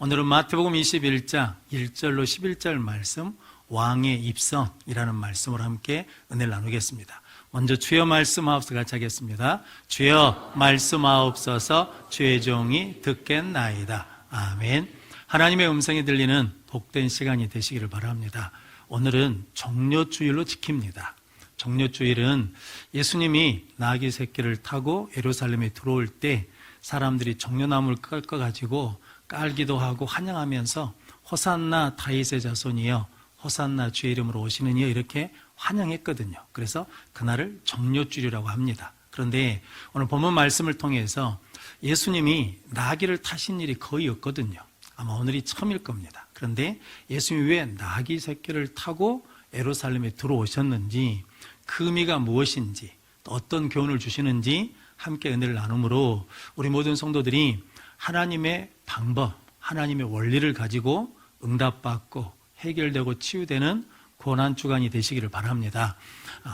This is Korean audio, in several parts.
오늘은 마태복음 21장 1절로 11절 말씀, 왕의 입성이라는 말씀으로 함께 은혜를 나누겠습니다. 먼저 주여 말씀하옵소서 같이 하겠습니다. 주여 말씀하옵소서, 주의 종이 듣겠나이다. 아멘. 하나님의 음성이 들리는 복된 시간이 되시기를 바랍니다. 오늘은 정료주일로 지킵니다. 정료주일은 예수님이 나귀 새끼를 타고 예루살렘에 들어올 때 사람들이 정료나무를 꺾어가지고 깔기도 하고 환영하면서 호산나 다윗의 자손이여, 호산나 주의 이름으로 오시는 이여, 이렇게 환영했거든요. 그래서 그날을 정료주일이라고 합니다. 그런데 오늘 본문 말씀을 통해서 예수님이 나귀를 타신 일이 거의 없거든요. 아마 오늘이 처음일 겁니다. 그런데 예수님이 왜 나귀 새끼를 타고 예루살렘에 들어오셨는지, 그 의미가 무엇인지, 또 어떤 교훈을 주시는지 함께 은혜를 나누므로 우리 모든 성도들이 하나님의 방법, 하나님의 원리를 가지고 응답받고 해결되고 치유되는 고난주간이 되시기를 바랍니다.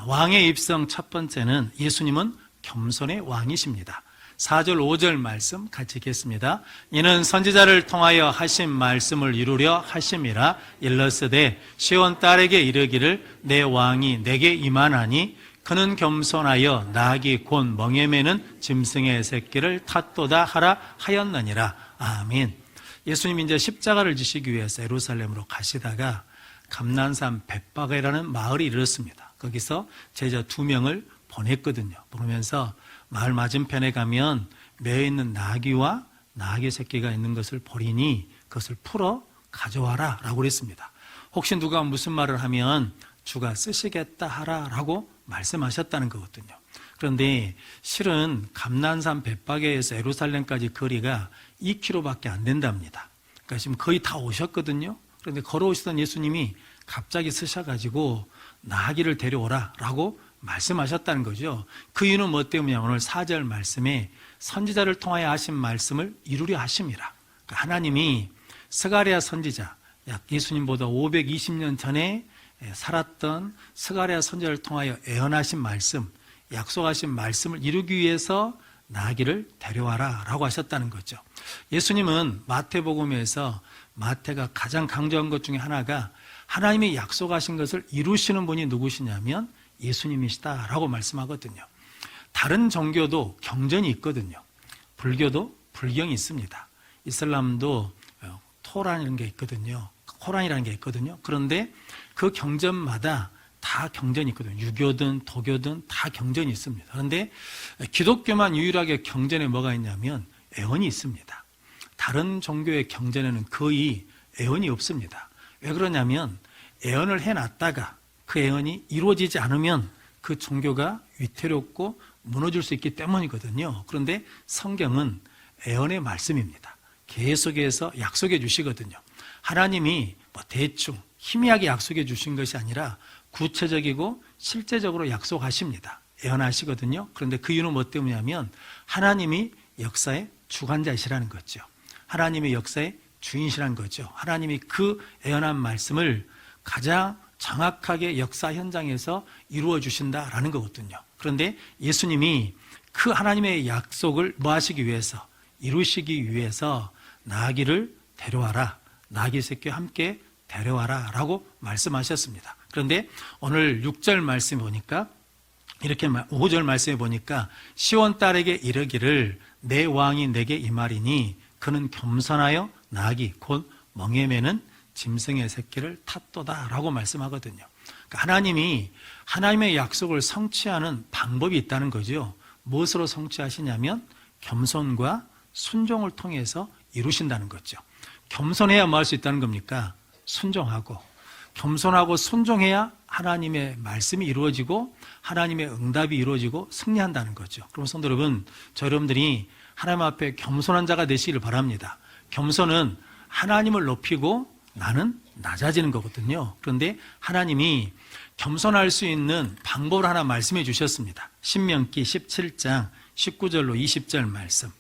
왕의 입성 첫 번째는 예수님은 겸손의 왕이십니다. 4절 5절 말씀 같이 읽겠습니다. 이는 선지자를 통하여 하신 말씀을 이루려 하심이라. 일러스되 시온 딸에게 이르기를 내 왕이 내게 임하나니 그는 겸손하여 나귀 곧 멍에 매는 짐승의 새끼를 탔도다 하라 하였느니라. 아멘. 예수님이 이제 십자가를 지시기 위해서 예루살렘으로 가시다가 감난산 벳바게라는 마을에 이르렀습니다. 거기서 제자 2명을 보냈거든요. 보내면서 마을 맞은편에 가면 매어있는 나귀와 나귀 새끼가 있는 것을 보리니 그것을 풀어 가져와라 라고 그랬습니다. 혹시 누가 무슨 말을 하면 주가 쓰시겠다 하라 라고 말씀하셨다는 거거든요. 그런데 실은 감난산 벳바게에서 예루살렘까지 거리가 2km밖에 안 된답니다. 그러니까 지금 거의 다 오셨거든요. 그런데 걸어오시던 예수님이 갑자기 쓰셔가지고 나귀를 데려오라 라고 말씀하셨다는 거죠. 그 이유는 뭐 때문이냐? 오늘 4절 말씀에 선지자를 통하여 하신 말씀을 이루려 하심이라. 그러니까 하나님이 스가랴 선지자, 약 예수님보다 520년 전에 살았던 스가랴 선지자를 통하여 예언하신 말씀, 약속하신 말씀을 이루기 위해서 나귀를 데려와라 라고 하셨다는 거죠. 예수님은 마태복음에서 마태가 가장 강조한 것 중에 하나가 하나님이 약속하신 것을 이루시는 분이 누구시냐면 예수님이시다 라고 말씀하거든요. 다른 종교도 경전이 있거든요. 불교도 불경이 있습니다. 이슬람도 토란이라는 게 있거든요. 코란이라는 게 있거든요. 그런데 그 경전마다 다 경전이 있거든요. 유교든 도교든 다 경전이 있습니다. 그런데 기독교만 유일하게 경전에 뭐가 있냐면 애언이 있습니다. 다른 종교의 경전에는 거의 애언이 없습니다. 왜 그러냐면 애언을 해놨다가 그 애언이 이루어지지 않으면 그 종교가 위태롭고 무너질 수 있기 때문이거든요. 그런데 성경은 애언의 말씀입니다. 계속해서 약속해 주시거든요. 하나님이 뭐 대충 희미하게 약속해 주신 것이 아니라 구체적이고 실제적으로 약속하십니다. 애언하시거든요. 그런데 그 이유는 뭐 때문이냐면 하나님이 역사의 주관자이시라는 거죠. 하나님의 역사의 주인이시라는 거죠. 하나님이 그 애언한 말씀을 가장 정확하게 역사 현장에서 이루어 주신다라는 거거든요. 그런데 예수님이 그 하나님의 약속을 뭐 하시기 위해서, 이루시기 위해서 나귀를 데려와라, 나귀 새끼와 함께 데려와라 라고 말씀하셨습니다. 그런데 오늘 6절 말씀에 보니까, 이렇게 5절 말씀에 보니까 시온 딸에게 이르기를 내 왕이 내게 임하리니 그는 겸손하여 나귀 곧 멍에 매는 짐승의 새끼를 탔도다 라고 말씀하거든요. 그러니까 하나님이 하나님의 약속을 성취하는 방법이 있다는 거죠. 무엇으로 성취하시냐면 겸손과 순종을 통해서 이루신다는 거죠. 겸손해야 뭐 할 수 있다는 겁니까? 순종하고, 겸손하고 순종해야 하나님의 말씀이 이루어지고 하나님의 응답이 이루어지고 승리한다는 거죠. 그럼 성도 여러분, 저 여러분들이 하나님 앞에 겸손한 자가 되시기를 바랍니다. 겸손은 하나님을 높이고 나는 낮아지는 거거든요. 그런데 하나님이 겸손할 수 있는 방법을 하나 말씀해 주셨습니다. 신명기 17장 19절로 20절 말씀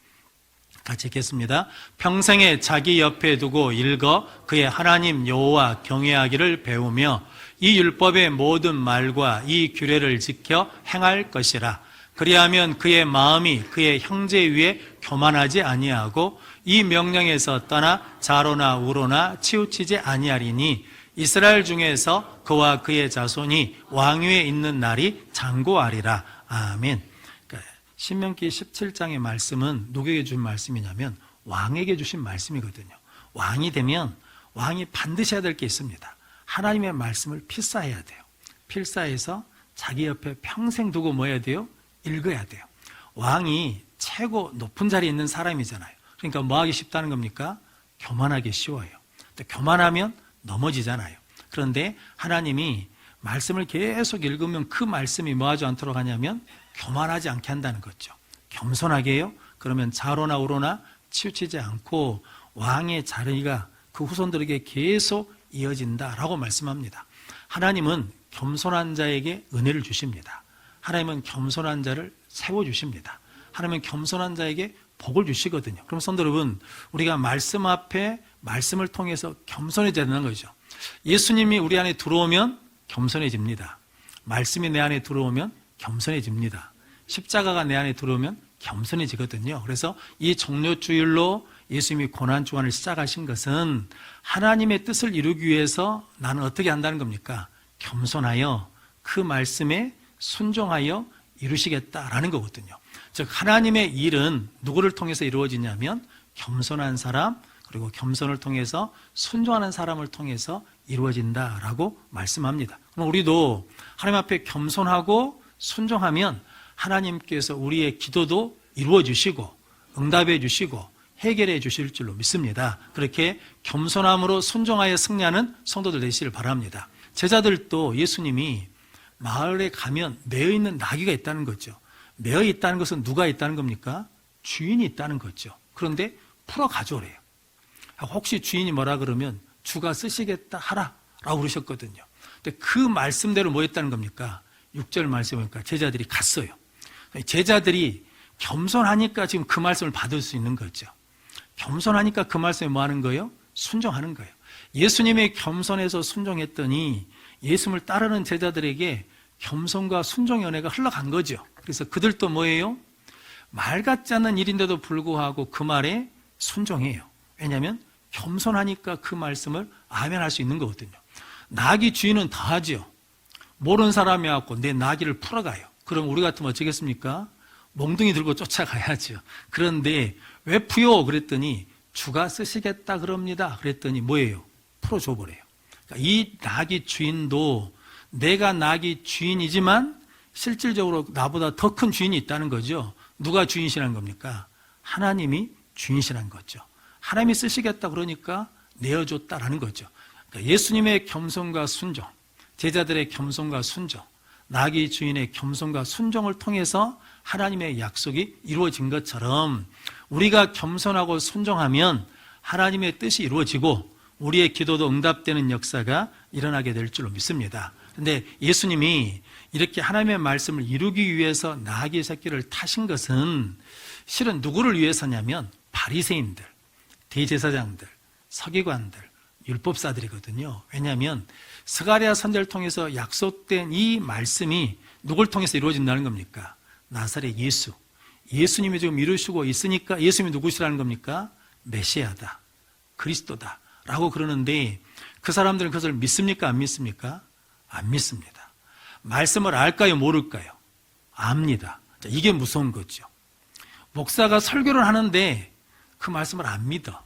같이 읽겠습니다. 평생에 자기 옆에 두고 읽어 그의 하나님 여호와 경외하기를 배우며 이 율법의 모든 말과 이 규례를 지켜 행할 것이라. 그리하면 그의 마음이 그의 형제 위에 교만하지 아니하고 이 명령에서 떠나 좌로나 우로나 치우치지 아니하리니 이스라엘 중에서 그와 그의 자손이 왕위에 있는 날이 장구하리라. 아멘. 그러니까 신명기 17장의 말씀은 누구에게 주신 말씀이냐면 왕에게 주신 말씀이거든요. 왕이 되면 왕이 반드시 해야 될 게 있습니다. 하나님의 말씀을 필사해야 돼요. 필사해서 자기 옆에 평생 두고 뭐 해야 돼요? 읽어야 돼요. 왕이 최고 높은 자리에 있는 사람이잖아요. 그러니까 뭐 하기 쉽다는 겁니까? 교만하기 쉬워요. 또 교만하면 넘어지잖아요. 그런데 하나님이 말씀을 계속 읽으면 그 말씀이 뭐 하지 않도록 하냐면 교만하지 않게 한다는 거죠. 겸손하게 해요. 그러면 좌로나 우로나 치우치지 않고 왕의 자리가 그 후손들에게 계속 이어진다라고 말씀합니다. 하나님은 겸손한 자에게 은혜를 주십니다. 하나님은 겸손한 자를 세워주십니다. 하나님은 겸손한 자에게 복을 주시거든요. 그럼 성도 여러분, 우리가 말씀 앞에 말씀을 통해서 겸손해져야 되는 거죠. 예수님이 우리 안에 들어오면 겸손해집니다. 말씀이 내 안에 들어오면 겸손해집니다. 십자가가 내 안에 들어오면 겸손해지거든요. 그래서 이 종료주일로 예수님이 고난주간을 시작하신 것은 하나님의 뜻을 이루기 위해서 나는 어떻게 한다는 겁니까? 겸손하여 그 말씀에 순종하여 이루시겠다라는 거거든요. 즉 하나님의 일은 누구를 통해서 이루어지냐면 겸손한 사람, 그리고 겸손을 통해서 순종하는 사람을 통해서 이루어진다라고 말씀합니다. 그럼 우리도 하나님 앞에 겸손하고 순종하면 하나님께서 우리의 기도도 이루어 주시고 응답해 주시고 해결해 주실 줄로 믿습니다. 그렇게 겸손함으로 순종하여 승리하는 성도들 되시길 바랍니다. 제자들도 예수님이 마을에 가면 매어 있는 나귀가 있다는 거죠. 매어 있다는 것은 누가 있다는 겁니까? 주인이 있다는 거죠. 그런데 풀어 가져오래요. 혹시 주인이 뭐라 그러면 주가 쓰시겠다 하라 라고 그러셨거든요. 근데 그 말씀대로 뭐 했다는 겁니까? 6절 말씀에 보니까 제자들이 갔어요. 제자들이 겸손하니까 지금 그 말씀을 받을 수 있는 거죠. 겸손하니까 그 말씀에 뭐 하는 거예요? 순종하는 거예요. 예수님의 겸손해서 순종했더니 예수님을 따르는 제자들에게 겸손과 순종의 은혜가 흘러간 거죠. 그래서 그들도 뭐예요? 말 같지 않은 일인데도 불구하고 그 말에 순종해요. 왜냐하면 겸손하니까 그 말씀을 아멘할 수 있는 거거든요. 나귀 주인은 다 하죠. 모르는 사람이 왔고 내 나귀를 풀어가요. 그럼 우리 같으면 어쩌겠습니까? 몽둥이 들고 쫓아가야죠. 그런데 왜 푸요? 그랬더니 주가 쓰시겠다 그럽니다. 그랬더니 뭐예요? 풀어줘 버려요. 그러니까 이 나귀 주인도 내가 나귀 주인이지만 실질적으로 나보다 더 큰 주인이 있다는 거죠. 누가 주인이시라는 겁니까? 하나님이 주인이시라는 거죠. 하나님이 쓰시겠다 그러니까 내어줬다라는 거죠. 그러니까 예수님의 겸손과 순종, 제자들의 겸손과 순종, 나귀 주인의 겸손과 순종을 통해서 하나님의 약속이 이루어진 것처럼 우리가 겸손하고 순종하면 하나님의 뜻이 이루어지고 우리의 기도도 응답되는 역사가 일어나게 될 줄로 믿습니다. 그런데 예수님이 이렇게 하나님의 말씀을 이루기 위해서 나귀 새끼를 타신 것은 실은 누구를 위해서냐면 바리새인들, 대제사장들, 서기관들, 율법사들이거든요. 왜냐하면 스가랴 선지자를 통해서 약속된 이 말씀이 누굴 통해서 이루어진다는 겁니까? 나사렛 예수. 예수님이 지금 이루시고 있으니까 예수님이 누구시라는 겁니까? 메시아다, 그리스도다 라고 그러는데 그 사람들은 그것을 믿습니까? 안 믿습니까? 안 믿습니다. 말씀을 알까요? 모를까요? 압니다. 자, 이게 무서운 거죠. 목사가 설교를 하는데 그 말씀을 안 믿어.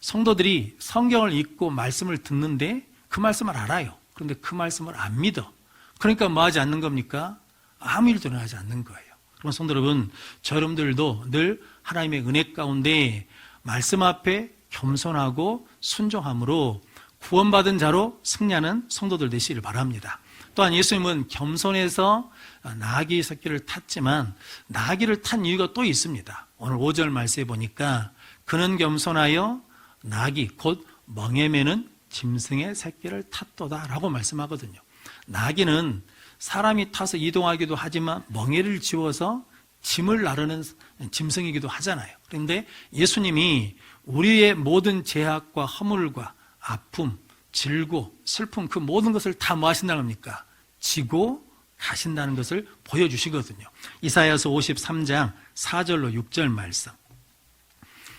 성도들이 성경을 읽고 말씀을 듣는데 그 말씀을 알아요. 그런데 그 말씀을 안 믿어. 그러니까 뭐 하지 않는 겁니까? 아무 일도 하지 않는 거예요. 그럼 성도 여러분, 저 여러분들도 늘 하나님의 은혜 가운데 말씀 앞에 겸손하고 순종함으로 구원받은 자로 승리하는 성도들 되시기를 바랍니다. 또한 예수님은 겸손해서 나귀 새끼를 탔지만 나귀를 탄 이유가 또 있습니다. 오늘 5절 말씀에 보니까 그는 겸손하여 나귀 곧 멍에 매는 짐승의 새끼를 탔도다 라고 말씀하거든요. 나귀는 사람이 타서 이동하기도 하지만 멍에를 지워서 짐을 나르는 짐승이기도 하잖아요. 그런데 예수님이 우리의 모든 죄악과 허물과 아픔, 질고, 슬픔 그 모든 것을 다 뭐 하신다는 겁니까? 지고 가신다는 것을 보여주시거든요. 이사야서 53장 4절로 6절 말씀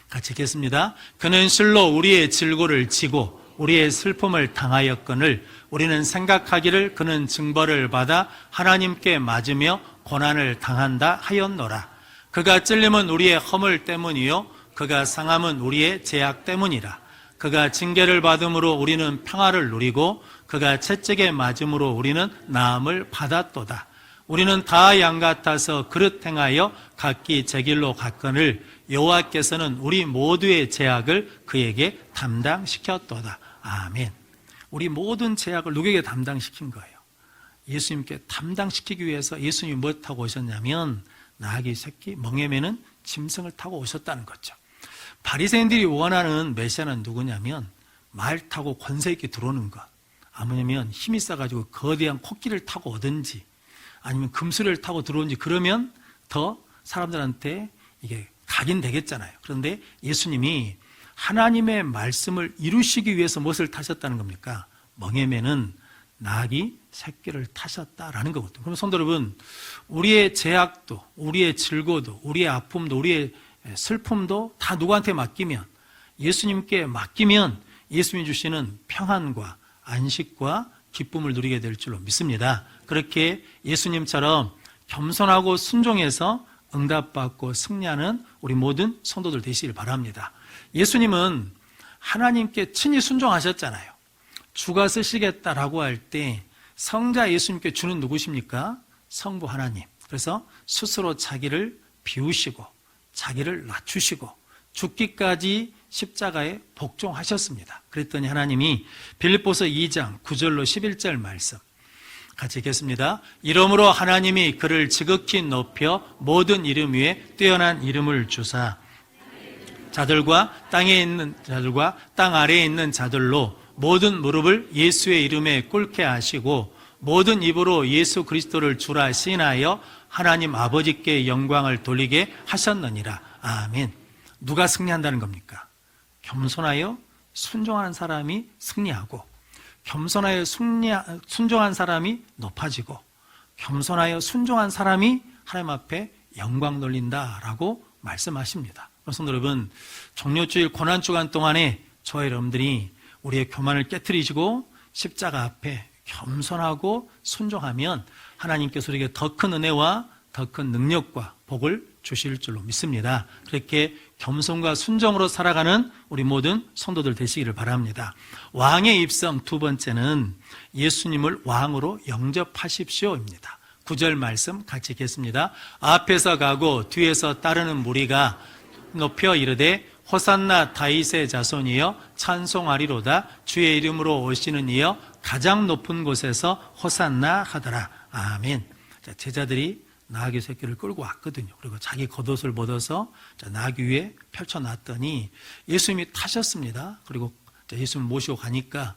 같이 읽겠습니다. 그는 실로 우리의 질고를 지고 우리의 슬픔을 당하였거늘 우리는 생각하기를 그는 징벌을 받아 하나님께 맞으며 고난을 당한다 하였노라. 그가 찔림은 우리의 허물 때문이요 그가 상함은 우리의 죄악 때문이라. 그가 징계를 받음으로 우리는 평화를 누리고 그가 채찍에 맞음으로 우리는 나음을 받았도다. 우리는 다 양 같아서 그릇 행하여 각기 제 길로 갔거늘 여호와께서는 우리 모두의 죄악을 그에게 담당시켰도다. 아멘. 우리 모든 죄악을 누구에게 담당시킨 거예요? 예수님께 담당시키기 위해서 예수님이 뭐 타고 오셨냐면 나귀 새끼, 멍에매는 짐승을 타고 오셨다는 거죠. 바리새인들이 원하는 메시아는 누구냐면 말 타고 권세 있게 들어오는 것, 아니면 힘이 있어가지고 거대한 코끼리를 타고 오든지 아니면 금수레를 타고 들어오는지, 그러면 더 사람들한테 이게 각인되겠잖아요. 그런데 예수님이 하나님의 말씀을 이루시기 위해서 무엇을 타셨다는 겁니까? 멍에매는 나귀 새끼를 타셨다라는 거거든요. 그럼 성도 여러분, 우리의 죄악도 우리의 질고도 우리의 아픔도 우리의 슬픔도 다 누구한테 맡기면, 예수님께 맡기면 예수님이 주시는 평안과 안식과 기쁨을 누리게 될 줄로 믿습니다. 그렇게 예수님처럼 겸손하고 순종해서 응답받고 승리하는 우리 모든 성도들 되시길 바랍니다. 예수님은 하나님께 친히 순종하셨잖아요. 주가 쓰시겠다라고 할 때 성자 예수님께 주는 누구십니까? 성부 하나님. 그래서 스스로 자기를 비우시고 자기를 낮추시고 죽기까지 십자가에 복종하셨습니다. 그랬더니 하나님이 빌립보서 2장 9절로 11절 말씀 같이 읽겠습니다. 이러므로 하나님이 그를 지극히 높여 모든 이름 위에 뛰어난 이름을 주사 자들과 땅에 있는 자들과 땅 아래에 있는 자들로 모든 무릎을 예수의 이름에 꿇게 하시고 모든 입으로 예수 그리스도를 주라 시인하여 하나님 아버지께 영광을 돌리게 하셨느니라. 아멘. 누가 승리한다는 겁니까? 겸손하여 순종하는 사람이 승리하고, 겸손하여 순종한 사람이 높아지고, 겸손하여 순종한 사람이 하나님 앞에 영광 돌린다라고 말씀하십니다. 성도 여러분, 종료주일 고난주간 동안에 저와 여러분들이 우리의 교만을 깨트리시고 십자가 앞에 겸손하고 순종하면 하나님께서 우리에게 더 큰 은혜와 더 큰 능력과 복을 주실 줄로 믿습니다. 그렇게 겸손과 순종으로 살아가는 우리 모든 성도들 되시기를 바랍니다. 왕의 입성 두 번째는 예수님을 왕으로 영접하십시오입니다. 9절 말씀 같이 읽겠습니다. 앞에서 가고 뒤에서 따르는 무리가 높여 이르되 호산나 다윗의 자손이여 찬송하리로다. 주의 이름으로 오시는 이여 가장 높은 곳에서 호산나 하더라. 아멘. 자, 제자들이 나귀 새끼를 끌고 왔거든요. 그리고 자기 겉옷을 벗어서 나귀 위에 펼쳐놨더니 예수님이 타셨습니다. 그리고 예수님을 모시고 가니까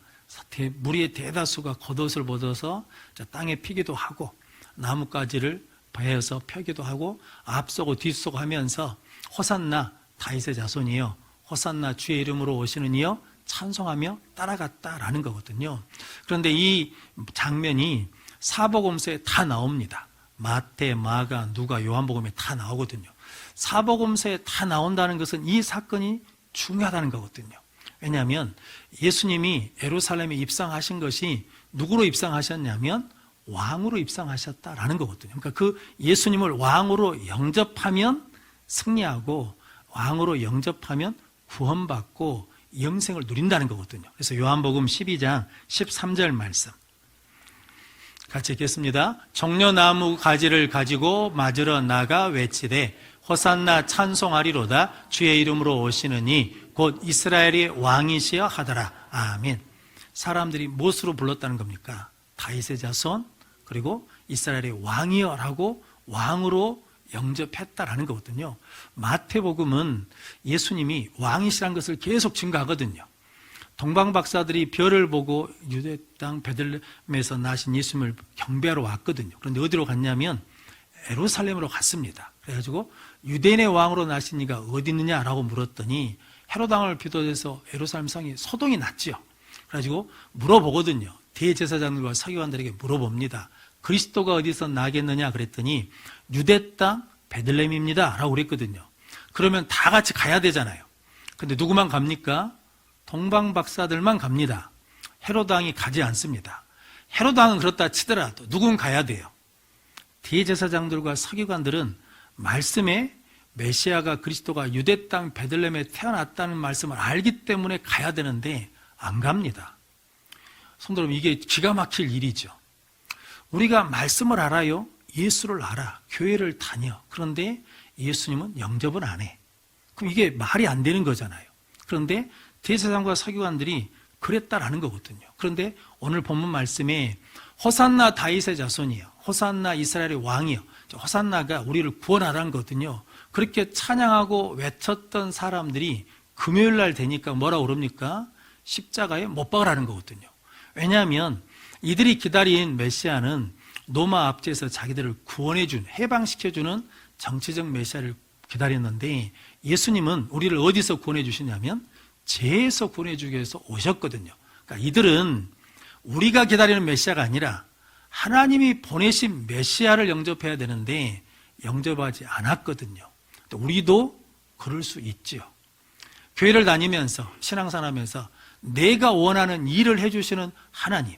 무리의 대다수가 겉옷을 벗어서 땅에 피기도 하고 나뭇가지를 베어서 펴기도 하고 앞서고 뒤서고 하면서 호산나 다윗의 자손이여 호산나 주의 이름으로 오시는 이여 찬송하며 따라갔다라는 거거든요. 그런데 이 장면이 사복음서에 다 나옵니다. 마태, 마가, 누가, 요한복음에 다 나오거든요. 사복음서에 다 나온다는 것은 이 사건이 중요하다는 거거든요. 왜냐하면 예수님이 예루살렘에 입성하신 것이 누구로 입성하셨냐면 왕으로 입성하셨다라는 거거든요. 그러니까 그 예수님을 왕으로 영접하면 승리하고 왕으로 영접하면 구원받고 영생을 누린다는 거거든요. 그래서 요한복음 12장 13절 말씀 같이 읽겠습니다. 종려나무 가지를 가지고 맞으러 나가 외치되 호산나 찬송하리로다. 주의 이름으로 오시느니 곧 이스라엘의 왕이시여 하더라. 아멘. 사람들이 무엇으로 불렀다는 겁니까? 다윗의 자손 그리고 이스라엘의 왕이여라고 왕으로 영접했다라는 거거든요. 마태복음은 예수님이 왕이시라는 것을 계속 증거하거든요. 동방박사들이 별을 보고 유대 땅 베들레헴에서 나신 예수님을 경배하러 왔거든요. 그런데 어디로 갔냐면 예루살렘으로 갔습니다. 그래가지고 유대인의 왕으로 나신 이가 어디 있느냐라고 물었더니 헤롯 왕을 비롯해서 예루살렘 성이 소동이 났죠. 그래가지고 물어보거든요. 대제사장들과 서기관들에게 물어봅니다. 그리스도가 어디서 나겠느냐 그랬더니 유대 땅 베들레헴입니다 라고 그랬거든요. 그러면 다 같이 가야 되잖아요. 근데 누구만 갑니까? 동방 박사들만 갑니다. 헤롯 왕이 가지 않습니다. 헤롯 왕은 그렇다 치더라도 누군 가야 돼요. 대제사장들과 서기관들은 말씀에 메시아가 그리스도가 유대 땅 베들레헴에 태어났다는 말씀을 알기 때문에 가야 되는데 안 갑니다. 성도 여러분, 이게 기가 막힐 일이죠. 우리가 말씀을 알아요. 예수를 알아. 교회를 다녀. 그런데 예수님은 영접을 안 해. 그럼 이게 말이 안 되는 거잖아요. 그런데 대제사장과 서기관들이 그랬다라는 거거든요. 그런데 오늘 본문 말씀에 호산나 다윗의 자손이요, 호산나 이스라엘의 왕이요, 호산나가 우리를 구원하라는 거거든요. 그렇게 찬양하고 외쳤던 사람들이 금요일 날 되니까 뭐라고 그럽니까? 십자가에 못 박으라는 거거든요. 왜냐하면 이들이 기다린 메시아는 로마 압제에서 자기들을 구원해준, 해방시켜주는 정치적 메시아를 기다렸는데 예수님은 우리를 어디서 구원해 주시냐면 죄에서 구원해 주기 위해서 오셨거든요. 그러니까 이들은 우리가 기다리는 메시아가 아니라 하나님이 보내신 메시아를 영접해야 되는데 영접하지 않았거든요. 우리도 그럴 수 있지요. 교회를 다니면서 신앙생활하면서 내가 원하는 일을 해주시는 하나님,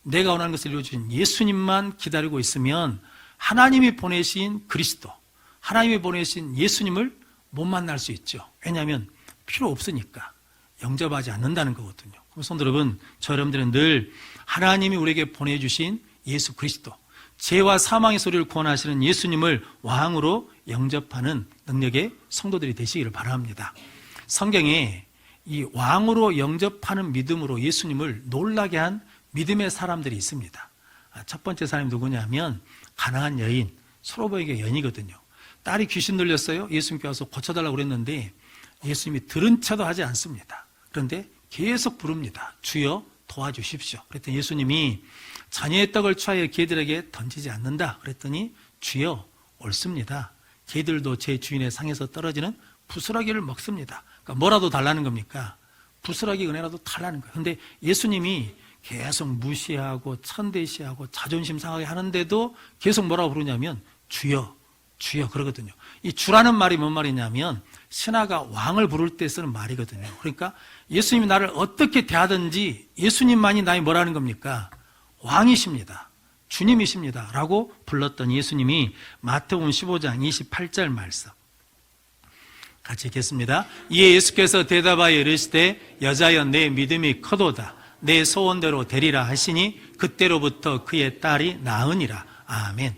내가 원하는 것을 이루어주신 예수님만 기다리고 있으면 하나님이 보내신 그리스도, 하나님이 보내신 예수님을 못 만날 수 있죠. 왜냐하면 필요 없으니까 영접하지 않는다는 거거든요. 그럼 성도 여러분, 저 여러분들은 늘 하나님이 우리에게 보내주신 예수 그리스도, 죄와 사망의 소리를 구원하시는 예수님을 왕으로 영접하는 능력의 성도들이 되시기를 바랍니다. 성경에 이 왕으로 영접하는 믿음으로 예수님을 놀라게 한 믿음의 사람들이 있습니다. 첫 번째 사람이 누구냐면 가나안 여인 소로보에게 여인이거든요. 딸이 귀신 들렸어요. 예수님께 와서 고쳐달라고 그랬는데 예수님이 들은 척도 하지 않습니다. 그런데 계속 부릅니다. 주여 도와주십시오. 그랬더니 예수님이 자녀의 떡을 취하여 개들에게 던지지 않는다. 그랬더니 주여 옳습니다. 개들도 제 주인의 상에서 떨어지는 부스러기를 먹습니다. 그러니까 뭐라도 달라는 겁니까? 부스러기 은혜라도 달라는 거예요. 그런데 예수님이 계속 무시하고 천대시하고 자존심 상하게 하는데도 계속 뭐라고 부르냐면 주여, 주여 그러거든요. 이 주라는 말이 뭔 말이냐면 신하가 왕을 부를 때 쓰는 말이거든요. 그러니까 예수님이 나를 어떻게 대하든지 예수님만이 나의 뭐라는 겁니까? 왕이십니다. 주님이십니다. 라고 불렀던 예수님이 마태복음 15장 28절 말씀 같이 읽겠습니다. 이에 예수께서 대답하여 이르시되 여자여 내 믿음이 크도다. 내 소원대로 되리라 하시니 그때로부터 그의 딸이 나으니라. 아멘.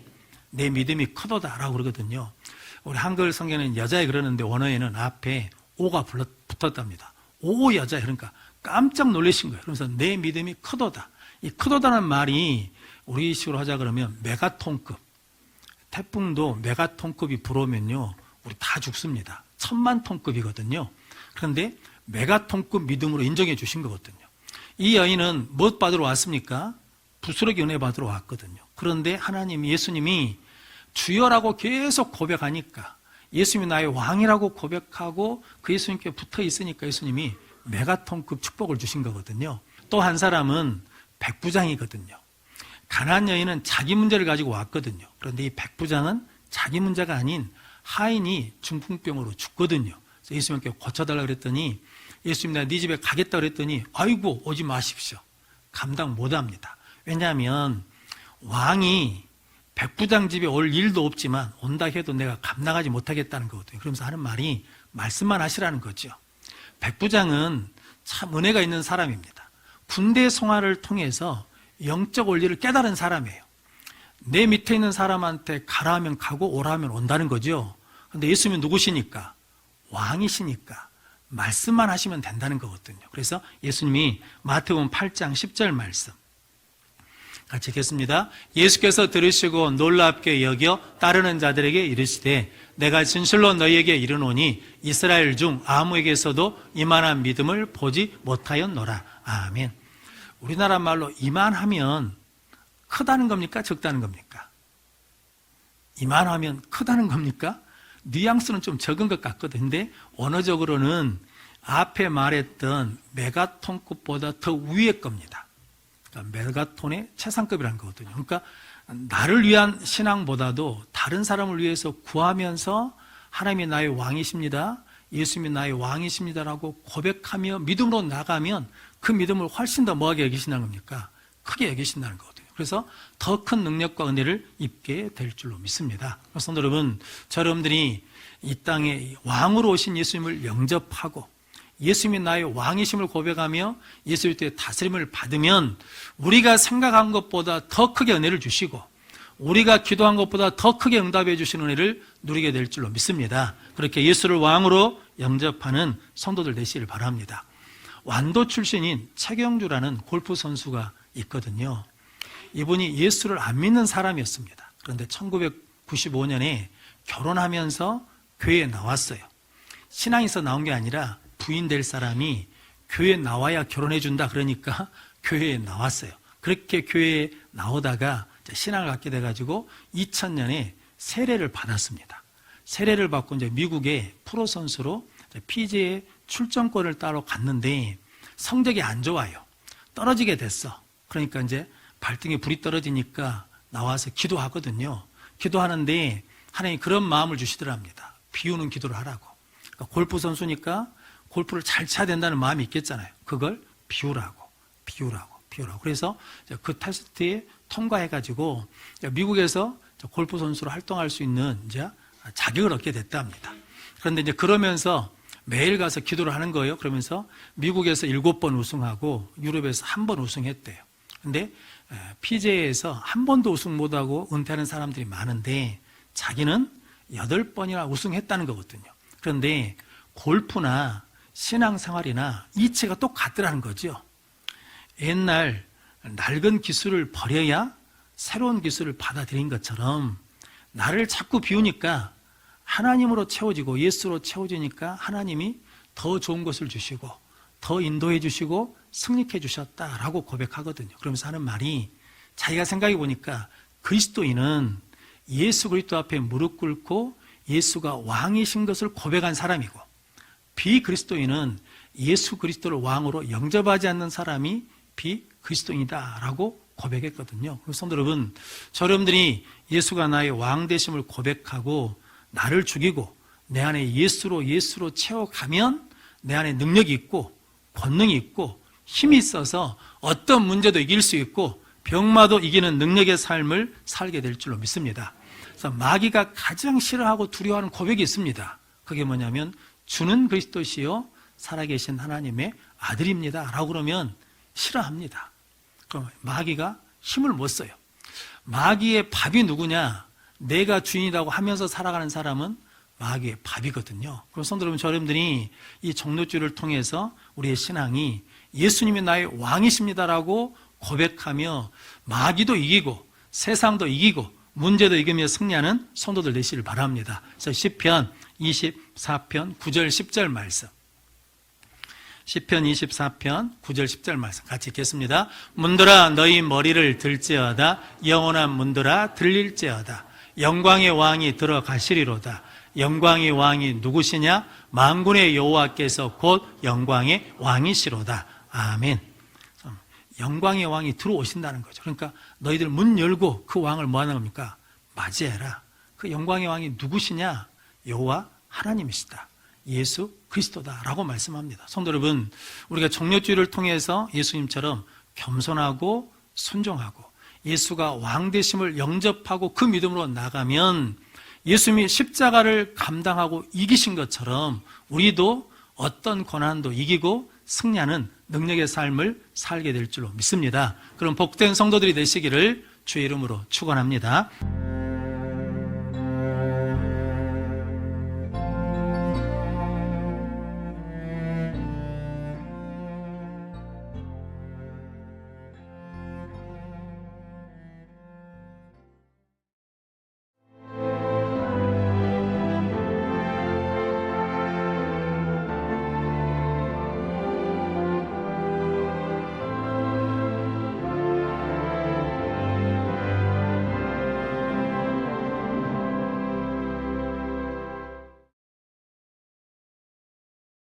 내 믿음이 크도다 라고 그러거든요. 우리 한글 성경에는 여자애 그러는데 원어에는 앞에 오가 붙었답니다. 오 여자애, 그러니까 깜짝 놀라신 거예요. 그러면서 내 믿음이 크도다. 이 크도다는 말이 우리식으로 하자 그러면 메가톤급, 태풍도 메가톤급이 불어오면요 우리 다 죽습니다. 1000만 톤급이거든요. 그런데 메가톤급 믿음으로 인정해 주신 거거든요. 이 여인은 무엇 받으러 왔습니까? 부스러기 은혜 받으러 왔거든요. 그런데 하나님, 예수님이 주여라고 계속 고백하니까, 예수님이 나의 왕이라고 고백하고 그 예수님께 붙어 있으니까 예수님이 메가톤급 축복을 주신 거거든요. 또 한 사람은 백부장이거든요. 가나안 여인은 자기 문제를 가지고 왔거든요. 그런데 이 백부장은 자기 문제가 아닌 하인이 중풍병으로 죽거든요. 그래서 예수님께 고쳐달라고 그랬더니 예수님 내가 네 집에 가겠다 그랬더니 아이고 오지 마십시오. 감당 못합니다. 왜냐하면 왕이 백부장 집에 올 일도 없지만 온다 해도 내가 감당하지 못하겠다는 거거든요. 그러면서 하는 말이 말씀만 하시라는 거죠. 백부장은 참 은혜가 있는 사람입니다. 군대 송화를 통해서 영적 원리를 깨달은 사람이에요. 내 밑에 있는 사람한테 가라 하면 가고 오라 하면 온다는 거죠. 그런데 예수님은 누구시니까? 왕이시니까 말씀만 하시면 된다는 거거든요. 그래서 예수님이 마태복음 8장 10절 말씀 같이 읽겠습니다. 예수께서 들으시고 놀랍게 여겨 따르는 자들에게 이르시되 내가 진실로 너희에게 이르노니 이스라엘 중 아무에게서도 이만한 믿음을 보지 못하였노라. 아멘. 우리나라 말로 이만하면 크다는 겁니까? 적다는 겁니까? 이만하면 크다는 겁니까? 뉘앙스는 좀 적은 것 같거든요. 근데 언어적으로는 앞에 말했던 메가톤급보다 더 위의 겁니다. 그러니까 메가톤의 최상급이라는 거거든요. 그러니까 나를 위한 신앙보다도 다른 사람을 위해서 구하면서 하나님이 나의 왕이십니다, 예수님이 나의 왕이십니다라고 고백하며 믿음으로 나가면 그 믿음을 훨씬 더 뭐하게 여기신다는 겁니까? 크게 여기신다는 거거든요. 그래서 더 큰 능력과 은혜를 입게 될 줄로 믿습니다. 그래서 여러분, 여러분들이 이 땅에 왕으로 오신 예수님을 영접하고 예수님이 나의 왕이심을 고백하며 예수 그리스도의 다스림을 받으면 우리가 생각한 것보다 더 크게 은혜를 주시고 우리가 기도한 것보다 더 크게 응답해 주시는 은혜를 누리게 될 줄로 믿습니다. 그렇게 예수를 왕으로 영접하는 성도들 되시길 바랍니다. 완도 출신인 최경주라는 골프 선수가 있거든요. 이분이 예수를 안 믿는 사람이었습니다. 그런데 1995년에 결혼하면서 교회에 나왔어요. 신앙에서 나온 게 아니라 부인 될 사람이 교회에 나와야 결혼해 준다 그러니까 교회에 나왔어요. 그렇게 교회에 나오다가 신앙을 갖게 돼가지고 2000년에 세례를 받았습니다. 세례를 받고 이제 미국의 프로 선수로 PGA 출전권을 따러 갔는데 성적이 안 좋아요. 떨어지게 됐어. 그러니까 이제 발등에 불이 떨어지니까 나와서 기도하거든요. 기도하는데 하나님이 그런 마음을 주시더랍니다. 비우는 기도를 하라고. 그러니까 골프 선수니까 골프를 잘 쳐야 된다는 마음이 있겠잖아요. 그걸 비우라고. 그래서 그 테스트에 통과해가지고 미국에서 골프 선수로 활동할 수 있는 이제 자격을 얻게 됐답니다. 그런데 이제 그러면서 매일 가서 기도를 하는 거예요. 그러면서 미국에서 7번 우승하고 유럽에서 1번 우승했대요. 근데 PGA에서 한 번도 우승 못하고 은퇴하는 사람들이 많은데 자기는 8번이나 우승했다는 거거든요. 그런데 골프나 신앙생활이나 이치가 똑같더라는 거죠. 옛날 낡은 기술을 버려야 새로운 기술을 받아들인 것처럼 나를 자꾸 비우니까 하나님으로 채워지고 예수로 채워지니까 하나님이 더 좋은 것을 주시고 더 인도해 주시고 승리해 주셨다라고 고백하거든요. 그러면서 하는 말이 자기가 생각해 보니까 그리스도인은 예수 그리스도 앞에 무릎 꿇고 예수가 왕이신 것을 고백한 사람이고 비그리스도인은 예수 그리스도를 왕으로 영접하지 않는 사람이 비그리스도인이다라고 고백했거든요. 그래서 여러분, 여러분들이 예수가 나의 왕 되심을 고백하고 나를 죽이고 내 안에 예수로 채워가면 내 안에 능력이 있고 권능이 있고 힘이 있어서 어떤 문제도 이길 수 있고 병마도 이기는 능력의 삶을 살게 될 줄로 믿습니다. 그래서 마귀가 가장 싫어하고 두려워하는 고백이 있습니다. 그게 뭐냐면 주는 그리스도시요 살아계신 하나님의 아들입니다 라고 그러면 싫어합니다. 그럼 마귀가 힘을 못 써요. 마귀의 밥이 누구냐? 내가 주인이라고 하면서 살아가는 사람은 마귀의 밥이거든요. 그래서 여러분들이 이 종료주를 통해서 우리의 신앙이 예수님이 나의 왕이십니다라고 고백하며 마귀도 이기고 세상도 이기고 문제도 이기며 승리하는 성도들 되시길 바랍니다. 그래서 시편 24편 9절 10절 말씀, 시편 24편 9절 10절 말씀 같이 읽겠습니다. 문들아 너희 머리를 들지어다. 영원한 문들아 들릴지어다. 영광의 왕이 들어가시리로다. 영광의 왕이 누구시냐? 만군의 여호와께서 곧 영광의 왕이시로다. 아멘. 영광의 왕이 들어오신다는 거죠. 그러니까 너희들 문 열고 그 왕을 뭐 하는 겁니까? 맞이해라. 그 영광의 왕이 누구시냐? 여호와 하나님이시다. 예수 그리스도다라고 말씀합니다. 성도 여러분, 우리가 종료주의를 통해서 예수님처럼 겸손하고 순종하고 예수가 왕 되심을 영접하고 그 믿음으로 나가면 예수님이 십자가를 감당하고 이기신 것처럼 우리도 어떤 고난도 이기고 승리하는 능력의 삶을 살게 될 줄로 믿습니다. 그럼 복된 성도들이 되시기를 주의 이름으로 축원합니다.